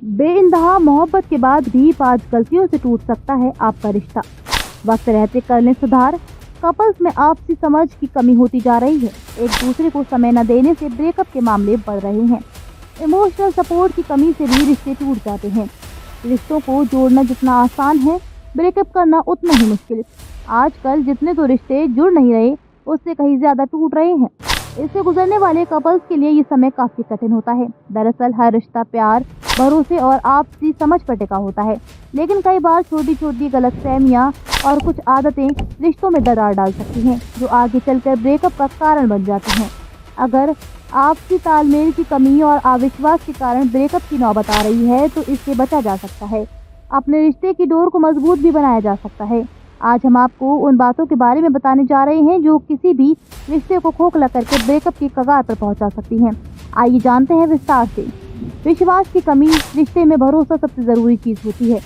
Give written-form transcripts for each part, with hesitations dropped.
बेइंतहा मोहब्बत के बाद भी 5 गलतियों से टूट सकता है आपका रिश्ता। वक्त रहते कर लें सुधार। कपल्स में आपसी समझ की कमी होती जा रही है। एक दूसरे को समय न देने से ब्रेकअप के मामले बढ़ रहे हैं। इमोशनल सपोर्ट की कमी से भी रिश्ते टूट जाते हैं। रिश्तों को जोड़ना जितना आसान है, ब्रेकअप करना उतना ही मुश्किल। आजकल जितने तो रिश्ते जुड़ नहीं रहे, उससे कहीं ज्यादा टूट रहे हैं। इससे गुजरने वाले कपल्स के लिए ये समय काफी कठिन होता है। दरअसल हर रिश्ता प्यार, भरोसे और आपसी समझ पर टिका होता है, लेकिन कई बार छोटी छोटी गलतफहमियां और कुछ आदतें रिश्तों में दरार डाल सकती हैं, जो आगे चलकर ब्रेकअप का कारण बन जाती हैं। अगर आपसी तालमेल की कमी और अविश्वास के कारण ब्रेकअप की नौबत आ रही है, तो इससे बचा जा सकता है। अपने रिश्ते की डोर को मजबूत भी बनाया जा सकता है। आज हम आपको उन बातों के बारे में बताने जा रहे हैं जो किसी भी रिश्ते को खोखला करके ब्रेकअप की कगार पर पहुंचा सकती हैं। आइए जानते हैं विस्तार से। विश्वास की कमी। रिश्ते में भरोसा सबसे जरूरी चीज होती है।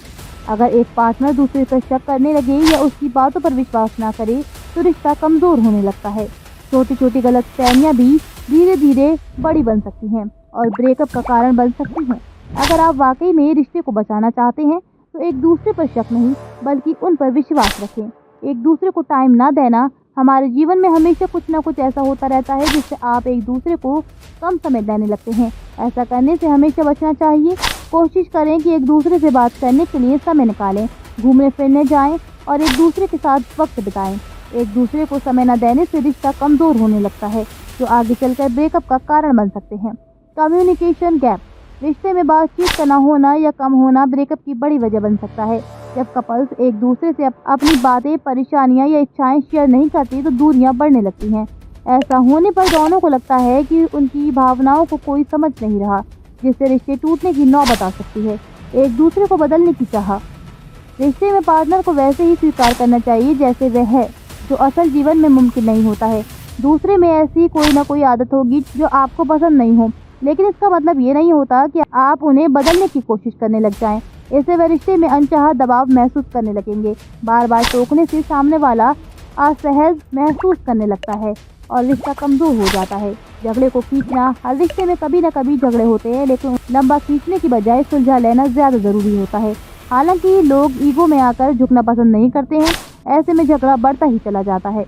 अगर एक पार्टनर दूसरे पर शक करने लगे या उसकी बातों पर विश्वास ना करे, तो रिश्ता कमजोर होने लगता है। छोटी छोटी गलतफहमियां भी धीरे धीरे बड़ी बन सकती हैं और ब्रेकअप का कारण बन सकती हैं। अगर आप वाकई में रिश्ते को बचाना चाहते हैं, तो एक दूसरे पर शक नहीं, बल्कि उन पर विश्वास रखें। एक दूसरे को टाइम ना देना। हमारे जीवन में हमेशा कुछ ना कुछ ऐसा होता रहता है जिससे आप एक दूसरे को कम समय देने लगते हैं। ऐसा करने से हमेशा बचना चाहिए। कोशिश करें कि एक दूसरे से बात करने के लिए समय निकालें, घूमने फिरने जाएं और एक दूसरे के साथ वक्त बिताएं। एक दूसरे को समय न देने से रिश्ता कमजोर होने लगता है, जो आगे चलकर ब्रेकअप का कारण बन सकते हैं। Communication gap. रिश्ते में बातचीत का न होना या कम होना ब्रेकअप की बड़ी वजह बन सकता है। जब कपल्स एक दूसरे से अपनी बातें, परेशानियां या इच्छाएं शेयर नहीं करती, तो दूरियां बढ़ने लगती हैं। ऐसा होने पर दोनों को लगता है कि उनकी भावनाओं को कोई समझ नहीं रहा, जिससे रिश्ते टूटने की नौबत आ सकती है। एक दूसरे को बदलने की चाह। रिश्ते में पार्टनर को वैसे ही स्वीकार करना चाहिए जैसे वह है, जो असल जीवन में मुमकिन नहीं होता है। दूसरे में ऐसी कोई ना कोई आदत होगी जो आपको पसंद नहीं हो, लेकिन इसका मतलब ये नहीं होता कि आप उन्हें बदलने की कोशिश करने लग जाएं। इससे वह रिश्ते में अनचाहा दबाव महसूस करने लगेंगे। बार बार टोकने से सामने वाला असहज महसूस करने लगता है और रिश्ता कमजोर हो जाता है। झगड़े को खींचना। हर रिश्ते में कभी न कभी झगड़े होते हैं, लेकिन लंबा खींचने की बजाय सुलझा लेना ज्यादा जरूरी होता है। हालांकि लोग ईगो में आकर झुकना पसंद नहीं करते हैं, ऐसे में झगड़ा बढ़ता ही चला जाता है।